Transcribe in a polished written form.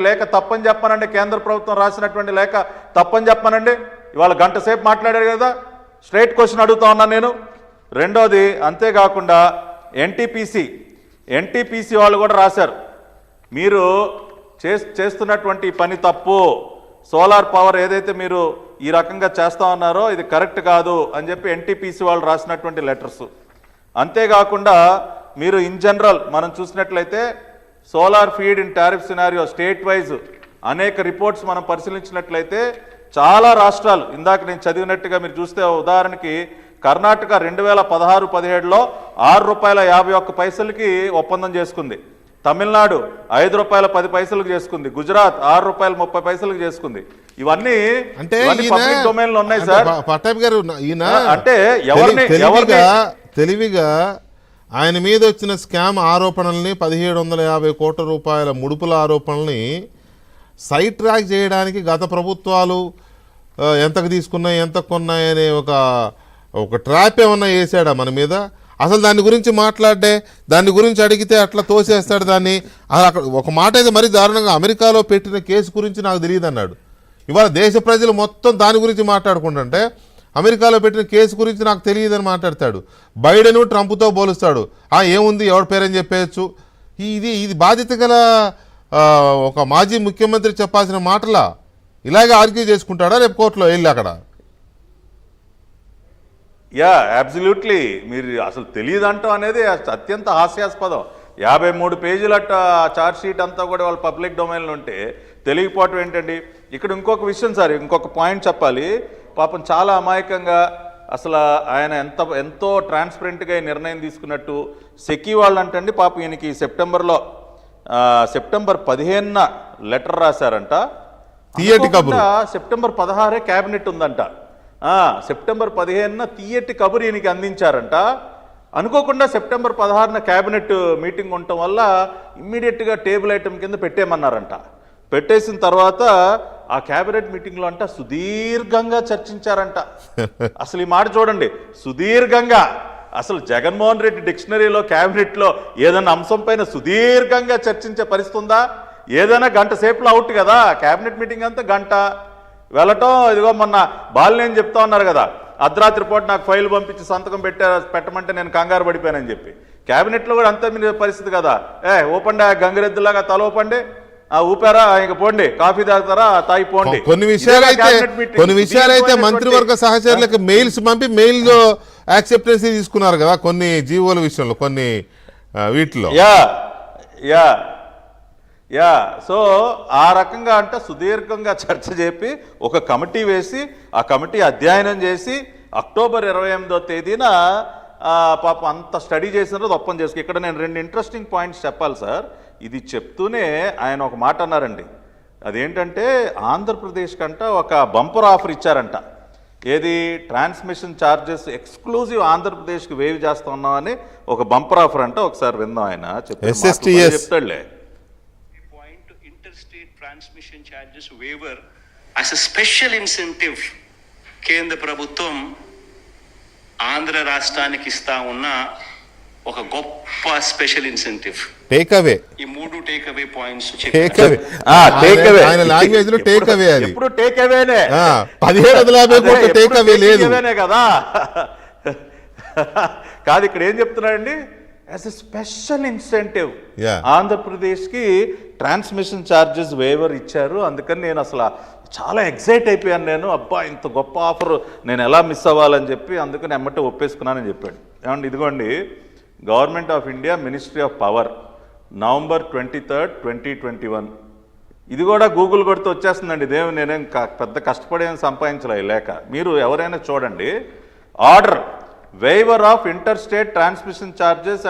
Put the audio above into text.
లేఖ తప్పని చెప్పానండి. కేంద్ర ప్రభుత్వం రాసినటువంటి లేఖ తప్పని చెప్పానండి. ఇవాళ గంట సేపు మాట్లాడారు కదా, స్ట్రైట్ క్వశ్చన్ అడుగుతా ఉన్నాను నేను. రెండోది, అంతేకాకుండా ఎన్టీపీసీ వాళ్ళు కూడా రాశారు, మీరు చేస్తున్నటువంటి పని తప్పు, సోలార్ పవర్ ఏదైతే మీరు ఈ రకంగా చేస్తా ఉన్నారో ఇది కరెక్ట్ కాదు అని చెప్పి ఎన్టీపీసీ వాళ్ళు రాసినటువంటి లెటర్స్. అంతేకాకుండా మీరు ఇన్ జనరల్ మనం చూసినట్లయితే solar feed in tariff scenario state wise అనేక రిపోర్ట్స్ మనం పరిశీలించినట్లయితే చాలా రాష్ట్రాలు, ఇందాక నేను చదివినట్టుగా మీరు చూస్తే ఉదాహరణకి కర్ణాటక 2016-17లో ₹6.51కి ఒప్పందం చేసుకుంది, తమిళనాడు ₹5.10 చేసుకుంది, గుజరాత్ ₹6.30 చేసుకుంది. ఇవన్నీ అంటే పబ్లిక్ డొమైన్ లో ఉన్నాయి సార్. పట్టాభి గారు అంటే తెలివిగా ఆయన మీద వచ్చిన స్కామ్ ఆరోపణల్ని 1750 కోట్ల రూపాయల ముడుపుల ఆరోపణల్ని సైట్ ట్రాక్ చేయడానికి గత ప్రభుత్వాలు ఎంతకు తీసుకున్నాయి ఎంత కొన్నాయనే ఒక ట్రాప్ ఏమన్నా వేసాడా మన మీద? అసలు దాని గురించి మాట్లాడే, దాని గురించి అడిగితే అట్లా తోసేస్తాడు దాన్ని. అక్కడ ఒక మాట అయితే మరీ దారుణంగా అమెరికాలో పెట్టిన కేసు గురించి నాకు తెలియదు అన్నాడు. ఇవాళ దేశ ప్రజలు మొత్తం దాని గురించి మాట్లాడుకుంటుంటే అమెరికాలో పెట్టిన కేసు గురించి నాకు తెలియదని మాట్లాడతాడు. బైడెను ట్రంప్తో పోలుస్తాడు. ఏముంది, ఎవరి పేరని చెప్పేయచ్చు. ఇది బాధ్యత గల ఒక మాజీ ముఖ్యమంత్రి చెప్పాల్సిన మాటలా? ఇలాగే ఆర్గ్యూ చేసుకుంటాడా రేపు కోర్టులో వెళ్ళి అక్కడ? అబ్సల్యూట్లీ. మీరు అసలు తెలియదంటాం అనేది అత్యంత హాస్యాస్పదం. 53 పేజీలట చార్జ్ షీట్ అంతా కూడా వాళ్ళ పబ్లిక్ డొమైన్లో ఉంటే తెలియకపోవటం ఏంటండి? ఇక్కడ ఇంకొక విషయం సార్, ఇంకొక పాయింట్ చెప్పాలి. పాపం చాలా అమాయకంగా అసలు ఆయన ఎంతో ట్రాన్స్పరెంట్గా నిర్ణయం తీసుకున్నట్టు సెకీ వాళ్ళు అంటండి. పాపం ఈయనకి సెప్టెంబర్ 15న లెటర్ రాశారంట. సెప్టెంబర్ 16 క్యాబినెట్ ఉందంట. సెప్టెంబర్ 15న తీయటి కబురు ఈయనకి అందించారంట. అనుకోకుండా సెప్టెంబర్ 16న క్యాబినెట్ మీటింగ్ ఉండటం వల్ల ఇమ్మీడియట్గా టేబుల్ ఐటమ్ కింద పెట్టేయమన్నారంట. పెట్టేసిన తర్వాత ఆ క్యాబినెట్ మీటింగ్లో అంట సుదీర్ఘంగా చర్చించారంట. అసలు ఈ మాట చూడండి, సుదీర్ఘంగా. అసలు జగన్మోహన్ రెడ్డి డిక్షనరీలో క్యాబినెట్లో ఏదైనా అంశం పైన సుదీర్ఘంగా చర్చించే పరిస్థితి ఉందా? ఏదైనా గంట సేపులో అవుట్ కదా. క్యాబినెట్ మీటింగ్ అంతా గంట వెళ్ళటం. ఇదిగో మొన్న బాలినేని చెప్తా ఉన్నారు కదా, అర్ధరాత్రి పూట నాకు ఫైల్ పంపించి సంతకం పెట్టమంటే నేను కంగారు పడిపోయానని చెప్పి. క్యాబినెట్లో కూడా అంతే మీ పరిస్థితి కదా. ఊపండి, గంగిరెద్దులాగా తల ఊపండి, ఊపారా ఇంక పోండి, కాఫీ తాగుతారా తాగి పోండి. కొన్ని విషయాలైతే మంత్రివర్గ సహచరులకు మెయిల్స్ పంపి మెయిల్ యాక్సెప్టెన్సీ తీసుకున్నారు కదా కొన్ని జీవోల విషయంలో, కొన్ని వీటిలో. సో ఆ రకంగా అంటే సుదీర్ఘంగా చర్చ చెప్పి ఒక కమిటీ వేసి ఆ కమిటీ అధ్యయనం చేసి అక్టోబర్ 28వ తేదీన పాప అంత స్టడీ చేసిన రోజు ఒప్పందం చేసుకు. ఇక్కడ నేను 2 ఇంట్రెస్టింగ్ పాయింట్స్ చెప్పాలి సార్. ఇది చెప్తూనే ఆయన ఒక మాట అన్నారండి. అదేంటంటే ఆంధ్రప్రదేశ్ కంట ఒక బంపర్ ఆఫర్ ఇచ్చారంట. ఏది? ట్రాన్స్మిషన్ ఛార్జెస్ ఎక్స్క్లూజివ్ ఆంధ్రప్రదేశ్కి వేవ్ చేస్తా ఉన్నామని ఒక బంపర్ ఆఫర్ అంట. ఒకసారి విందాం ఆయన చెప్తాడులే. Interstate transmission charges waiver as a special incentive కేంద్ర ప్రభుత్వం ఆంధ్ర రాష్ట్రానికి ఇస్తా ఉన్న ఒక గొప్ప స్పెషల్ ఇన్సెంటివ్. Take away. ఈ 3 టేక్ అవే పాయింట్స్ ఆయన లాంగ్వేజ్ లో టేక్ అవే. అది ఇప్పుడు టేక్ అవేనే. 1750 కోట్ల టేక్ అవే లేదు కదా. కాదు, ఇక్కడ ఏం చెప్తున్నాడండి? యాజ్ ఎ స్పెషల్ ఇన్సెంటివ్ ఆంధ్రప్రదేశ్కి ట్రాన్స్మిషన్ ఛార్జెస్ వేవర్ ఇచ్చారు. అందుకని నేను అసలు చాలా ఎక్సైట్ అయిపోయాను. నేను అబ్బా ఇంత గొప్ప ఆఫర్ నేను ఎలా మిస్ అవ్వాలని చెప్పి అందుకని ఎమ్మటే ఒప్పేసుకున్నానని చెప్పాడు. ఏమండి, ఇదిగోండి government of India ministry of power November 23, 2021. ఇది కూడా గూగుల్ కొడితే వచ్చేస్తుందండి. ఇదేమి నేనేం పెద్ద కష్టపడేం సంపాదించలే లేక. మీరు ఎవరైనా చూడండి. Order waiver of inter state transmission charges